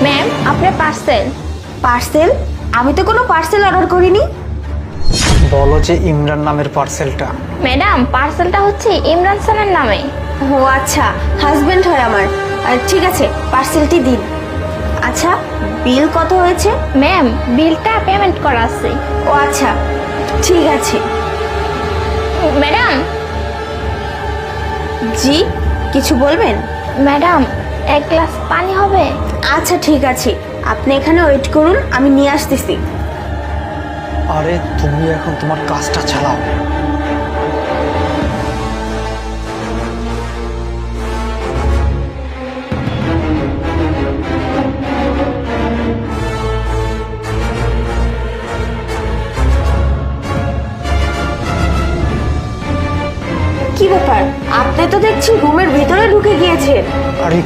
Ma'am, আপনার parcel. Parcel? আমি তো কোনো পার্সেল অর্ডার করিনি। বলো যে ইমরান নামের পার্সেলটা। ম্যাডাম, পার্সেলটা হচ্ছে ইমরান স্যারের নামে। ও আচ্ছা, হাজবেন্ড হয় আমার। ঠিক আছে, পার্সেলটি দিন। আচ্ছা, বিল কত হয়েছে? ম্যাম, বিলটা পেমেন্ট করা আছে। ও আচ্ছা, ঠিক আছে। ম্যাডাম। জি, কিছু বলবেন? ম্যাডাম, এক গ্লাস পানি হবে? আচ্ছা ঠিক আছে, আপনি এখানে ওয়েট করুন, আমি নিয়ে আসতেছি। আরে তুমি এখন তোমার কাজটা চালাও। কি ব্যাপার, আপনি তো দেখছি রুমের ভিতরে ঢুকে গিয়েছেন। আরে